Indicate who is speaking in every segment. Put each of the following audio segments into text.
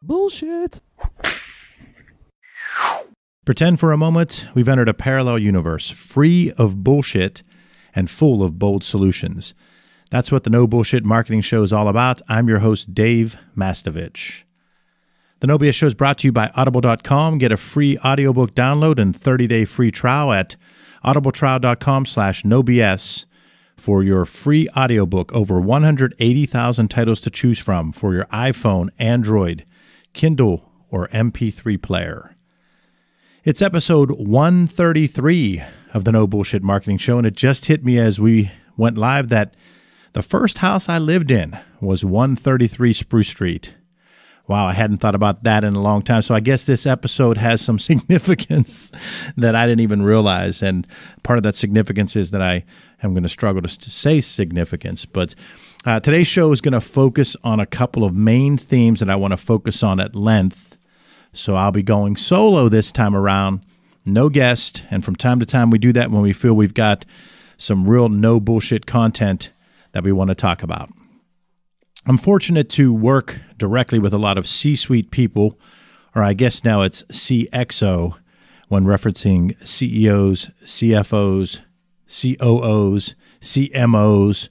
Speaker 1: Bullshit.
Speaker 2: Pretend for a moment we've entered a parallel universe, free of bullshit and full of bold solutions. That's what the No Bullshit Marketing Show is all about. I'm your host, Dave Mastovich. The No BS Show is brought to you by Audible.com. Get a free audiobook download and 30-day free trial at audibletrial.com/nobs for your free audiobook. Over 180,000 titles to choose from for your iPhone, Android, Kindle, or MP3 player. It's episode 133 of the No Bullshit Marketing Show, and it just hit me as we went live that the first house I lived in was 133 Spruce Street. Wow, I hadn't thought about that in a long time, so I guess this episode has some significance that I didn't even realize, and part of that significance is that I am going to struggle to say significance, but today's show is going to focus on a couple of main themes that I want to focus on at length. So I'll be going solo this time around, no guest, and from time to time we do that when we feel we've got some real no bullshit content that we want to talk about. I'm fortunate to work directly with a lot of C-suite people, or I guess now it's CXO, when referencing CEOs, CFOs, COOs, CMOs,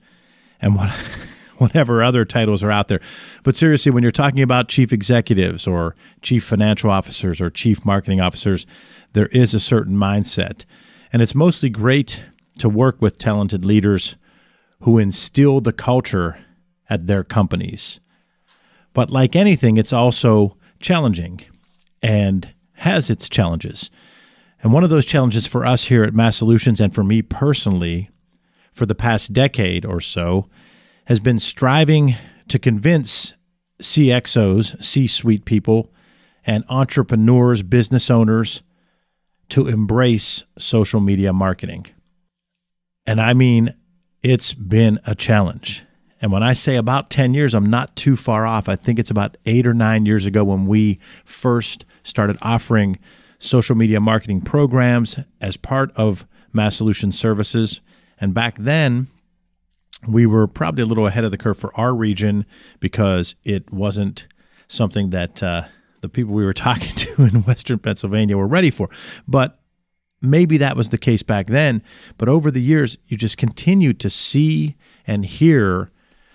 Speaker 2: and whatever other titles are out there. But seriously, when you're talking about chief executives or chief financial officers or chief marketing officers, there is a certain mindset. And it's mostly great to work with talented leaders who instill the culture at their companies. But like anything, it's also challenging and has its challenges. And one of those challenges for us here at Mass Solutions, and for me personally, for the past decade or so, has been striving to convince CXOs, C-suite people, and entrepreneurs, business owners to embrace social media marketing. And I mean, it's been a challenge. And when I say about 10 years, I'm not too far off. I think it's about 8 or 9 years ago when we first started offering social media marketing programs as part of Mass Solutions services. And back then, we were probably a little ahead of the curve for our region because it wasn't something that the people we were talking to in Western Pennsylvania were ready for. But maybe that was the case back then. But over the years, you just continue to see and hear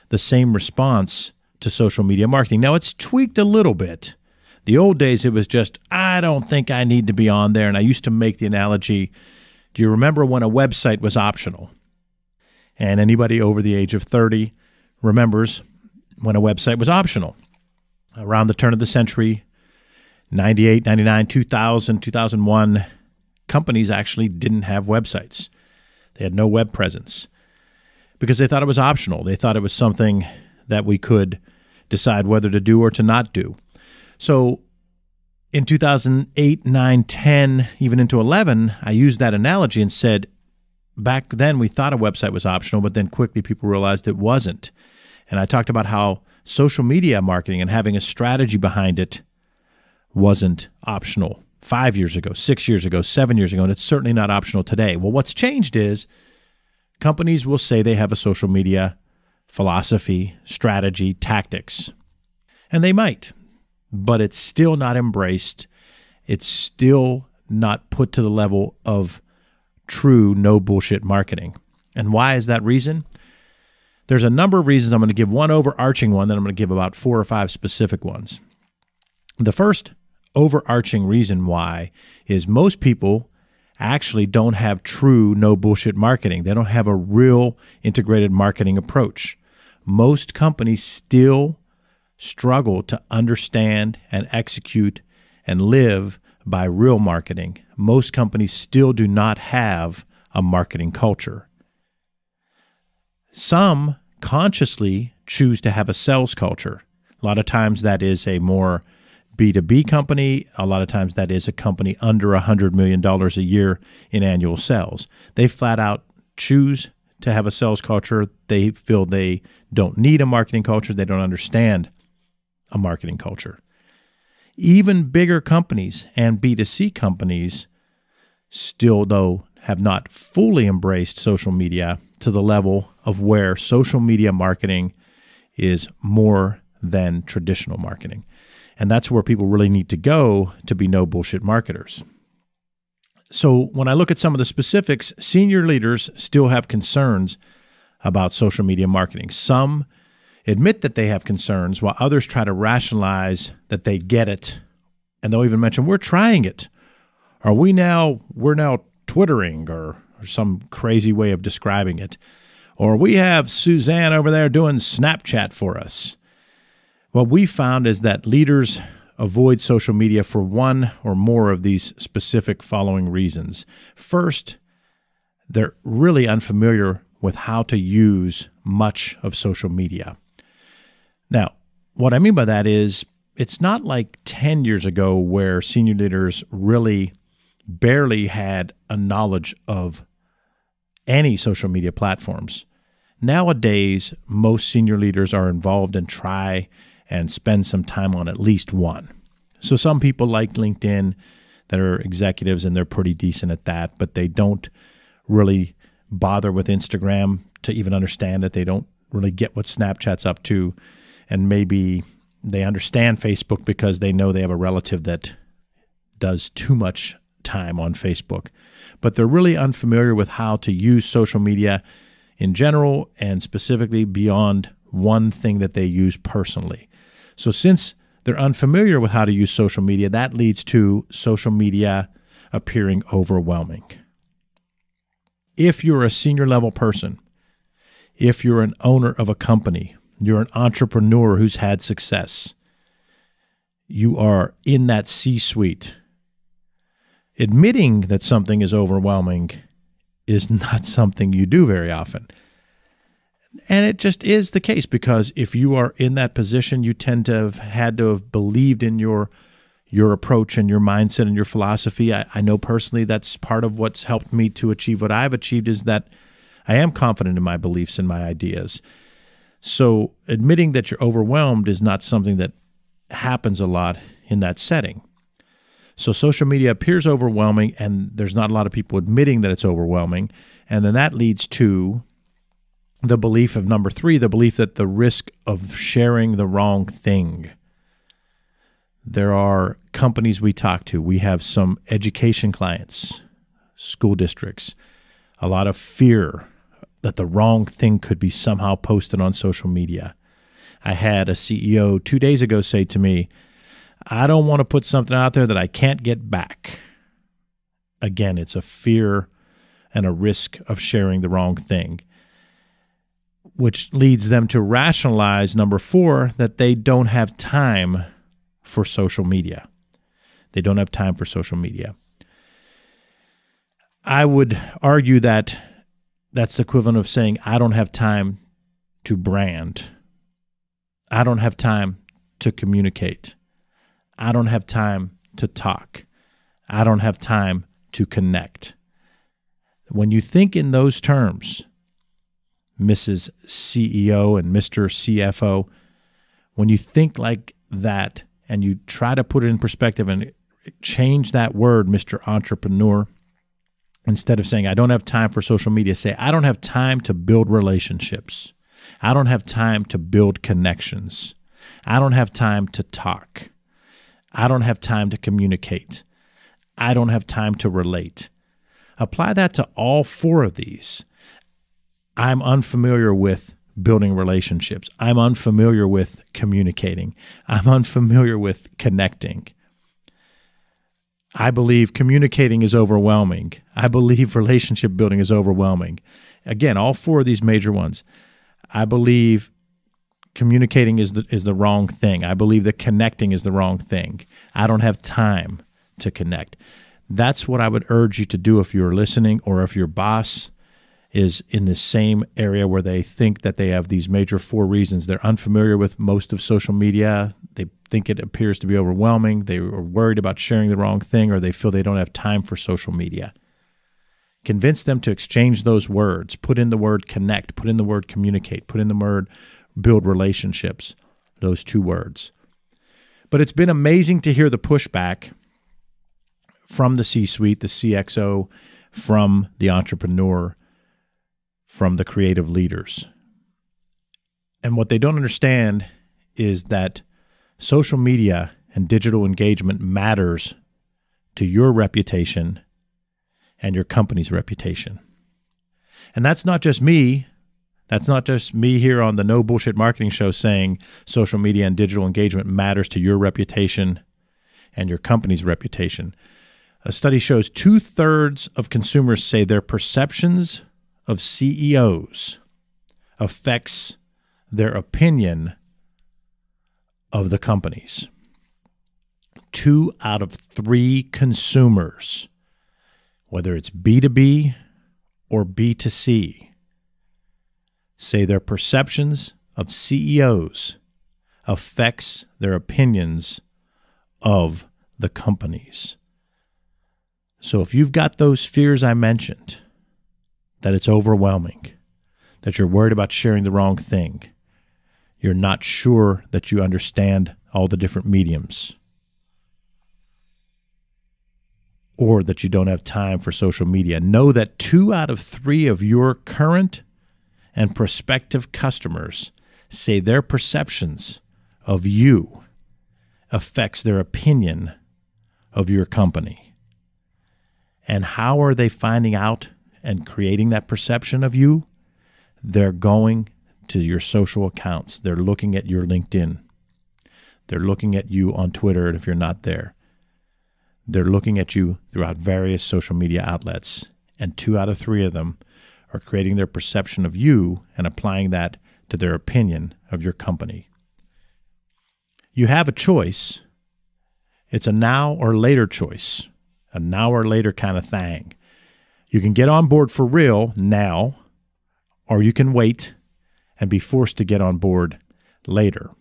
Speaker 2: the same response to social media marketing. Now, it's tweaked a little bit. The old days, it was just, I don't think I need to be on there. And I used to make the analogy, do you remember when a website was optional? And anybody over the age of 30 remembers when a website was optional. Around the turn of the century, 98, 99, 2000, 2001, companies actually didn't have websites. They had no web presence because they thought it was optional. They thought it was something that we could decide whether to do or to not do. So in 2008, 9, 10, even into 11, I used that analogy and said, back then, we thought a website was optional, but then quickly people realized it wasn't. And I talked about how social media marketing and having a strategy behind it wasn't optional 5 years ago, 6 years ago, 7 years ago, and it's certainly not optional today. Well, what's changed is companies will say they have a social media philosophy, strategy, tactics, and they might, but it's still not embraced. It's still not put to the level of true no bullshit marketing. And why is that reason? There's a number of reasons. I'm going to give one overarching one, then I'm going to give about 4 or 5 specific ones. The first overarching reason why is most people actually don't have true no bullshit marketing. They don't have a real integrated marketing approach. Most companies still struggle to understand and execute and live by real marketing. Most companies still do not have a marketing culture. Some consciously choose to have a sales culture. A lot of times that is a more B2B company. A lot of times that is a company under $100 million a year in annual sales. They flat out choose to have a sales culture. They feel they don't need a marketing culture. They don't understand a marketing culture. Even bigger companies and B2C companies still, though, have not fully embraced social media to the level of where social media marketing is more than traditional marketing. And that's where people really need to go to be no bullshit marketers. So when I look at some of the specifics, senior leaders still have concerns about social media marketing. Some admit that they have concerns, while others try to rationalize that they get it. And they'll even mention, we're trying it. Or we're now Twittering, or some crazy way of describing it. Or we have Suzanne over there doing Snapchat for us. What we found is that leaders avoid social media for one or more of these specific following reasons. First, they're really unfamiliar with how to use much of social media. Now, what I mean by that is it's not like 10 years ago where senior leaders really barely had a knowledge of any social media platforms. Nowadays, most senior leaders are involved and try and spend some time on at least one. So some people like LinkedIn that are executives and they're pretty decent at that, but they don't really bother with Instagram to even understand it. They don't really get what Snapchat's up to. And maybe they understand Facebook because they know they have a relative that does too much time on Facebook. But they're really unfamiliar with how to use social media in general and specifically beyond one thing that they use personally. So since they're unfamiliar with how to use social media, that leads to social media appearing overwhelming. If you're a senior level person, if you're an owner of a company, you're an entrepreneur who's had success, you are in that C-suite, admitting that something is overwhelming is not something you do very often. And it just is the case, because if you are in that position, you tend to have had to have believed in your approach and your mindset and your philosophy. I know personally that's part of what's helped me to achieve what I've achieved, is that I am confident in my beliefs and my ideas. So admitting that you're overwhelmed is not something that happens a lot in that setting. So social media appears overwhelming, and there's not a lot of people admitting that it's overwhelming. And then that leads to the belief of number 3, the belief that the risk of sharing the wrong thing. There are companies we talk to. We have some education clients, school districts, a lot of fear that the wrong thing could be somehow posted on social media. I had a CEO 2 days ago say to me, I don't want to put something out there that I can't get back. Again, it's a fear and a risk of sharing the wrong thing, which leads them to rationalize, number 4, that they don't have time for social media. They don't have time for social media. I would argue that that's the equivalent of saying, I don't have time to brand. I don't have time to communicate. I don't have time to talk. I don't have time to connect. When you think in those terms, Mrs. CEO and Mr. CFO, when you think like that and you try to put it in perspective and change that word, Mr. Entrepreneur, instead of saying, I don't have time for social media, say, I don't have time to build relationships. I don't have time to build connections. I don't have time to talk. I don't have time to communicate. I don't have time to relate. Apply that to all 4 of these. I'm unfamiliar with building relationships. I'm unfamiliar with communicating. I'm unfamiliar with connecting. I believe communicating is overwhelming. I believe relationship building is overwhelming. Again, all 4 of these major ones. I believe communicating is the wrong thing. I believe that connecting is the wrong thing. I don't have time to connect. That's what I would urge you to do if you're listening, or if your boss is in the same area where they think that they have these major 4 reasons. They're unfamiliar with most of social media. They think it appears to be overwhelming. They are worried about sharing the wrong thing, or they feel they don't have time for social media. Convince them to exchange those words. Put in the word connect. Put in the word communicate. Put in the word build relationships. Those 2 words. But it's been amazing to hear the pushback from the C-suite, the CXO, from the entrepreneur, from the creative leaders. And what they don't understand is that social media and digital engagement matters to your reputation and your company's reputation. And that's not just me. That's not just me here on the No Bullshit Marketing Show saying social media and digital engagement matters to your reputation and your company's reputation. A study shows 2/3 of consumers say their perceptions of CEOs affects their opinion of the companies. 2 out of 3 consumers, whether it's B2B or B2C, say their perceptions of CEOs affects their opinions of the companies. So if you've got those fears I mentioned, that it's overwhelming, that you're worried about sharing the wrong thing, you're not sure that you understand all the different mediums, or that you don't have time for social media, know that 2 out of 3 of your current and prospective customers say their perceptions of you affects their opinion of your company. And how are they finding out and creating that perception of you? They're going to your social accounts. They're looking at your LinkedIn. They're looking at you on Twitter if you're not there. They're looking at you throughout various social media outlets. And 2 out of 3 of them are creating their perception of you and applying that to their opinion of your company. You have a choice. It's a now or later choice, a now or later kind of thing. You can get on board for real now, or you can wait and be forced to get on board later.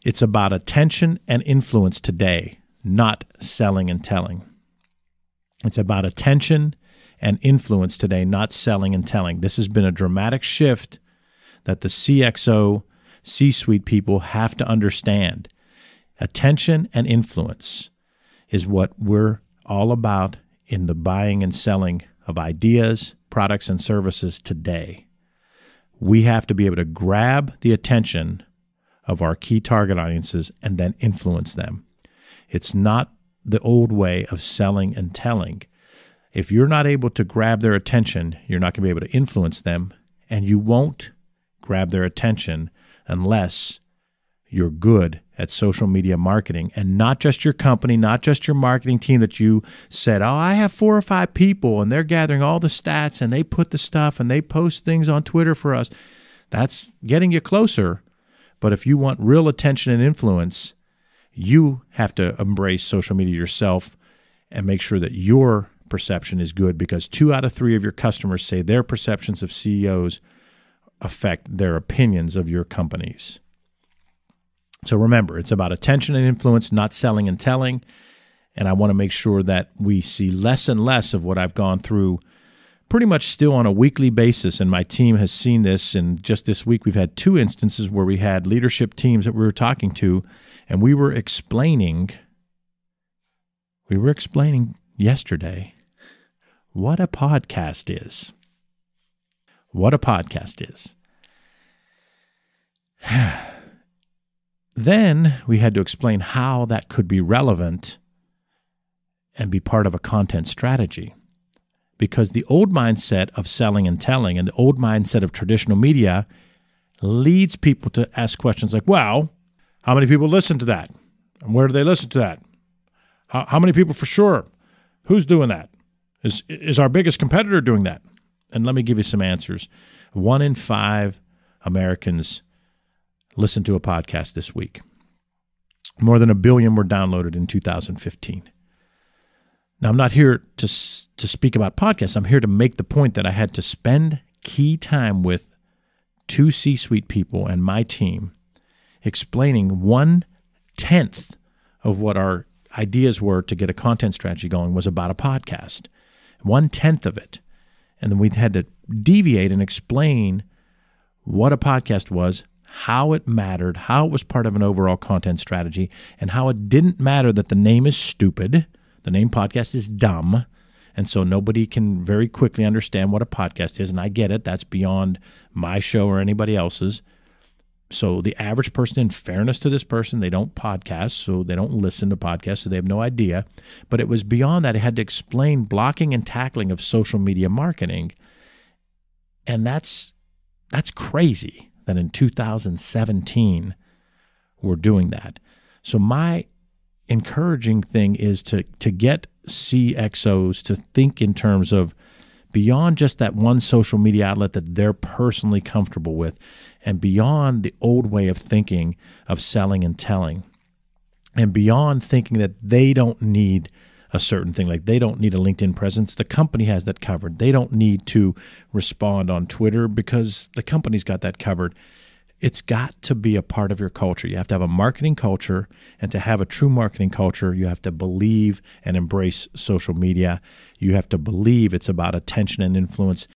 Speaker 2: It's about attention and influence today, not selling and telling. It's about attention and influence today, not selling and telling. This has been a dramatic shift that the CXO, C-suite people have to understand. Attention and influence is what we're all about in the buying and selling of ideas, products, and services today. We have to be able to grab the attention of our key target audiences and then influence them. It's not the old way of selling and telling. If you're not able to grab their attention, you're not going to be able to influence them, and you won't grab their attention unless you're good at social media marketing, and not just your company, not just your marketing team that you said, oh, I have 4 or 5 people and they're gathering all the stats and they put the stuff and they post things on Twitter for us. That's getting you closer. But if you want real attention and influence, you have to embrace social media yourself and make sure that your perception is good, because 2 out of 3 of your customers say their perceptions of CEOs affect their opinions of your companies. So remember, it's about attention and influence, not selling and telling. And I want to make sure that we see less and less of what I've gone through pretty much still on a weekly basis. And my team has seen this. And just this week, we've had 2 instances where we had leadership teams that we were talking to, and we were explaining yesterday what a podcast is. What a podcast is. Then we had to explain how that could be relevant and be part of a content strategy. Because the old mindset of selling and telling and the old mindset of traditional media leads people to ask questions like, well, how many people listen to that? And where do they listen to that? How many people for sure? Who's doing that? Is our biggest competitor doing that? And let me give you some answers. 1 in 5 Americans listen to a podcast this week. More than 1 billion were downloaded in 2015. Now, I'm not here to speak about podcasts. I'm here to make the point that I had to spend key time with 2 C-suite people and my team explaining 1/10 of what our ideas were to get a content strategy going was about a podcast. 1/10 of it. And then we had to deviate and explain what a podcast was, how it mattered, how it was part of an overall content strategy, and how it didn't matter that the name is stupid. The name podcast is dumb, and so nobody can very quickly understand what a podcast is, and I get it. That's beyond my show or anybody else's. So the average person, in fairness to this person, they don't podcast, so they don't listen to podcasts, so they have no idea. But it was beyond that. I had to explain blocking and tackling of social media marketing. And that's crazy that in 2017 we're doing that. So my encouraging thing is to get CXOs to think in terms of beyond just that one social media outlet that they're personally comfortable with, and beyond the old way of thinking of selling and telling, and beyond thinking that they don't need a certain thing, like they don't need a LinkedIn presence. The company has that covered. They don't need to respond on Twitter because the company's got that covered. It's got to be a part of your culture. You have to have a marketing culture, and to have a true marketing culture, you have to believe and embrace social media. You have to believe it's about attention and influence.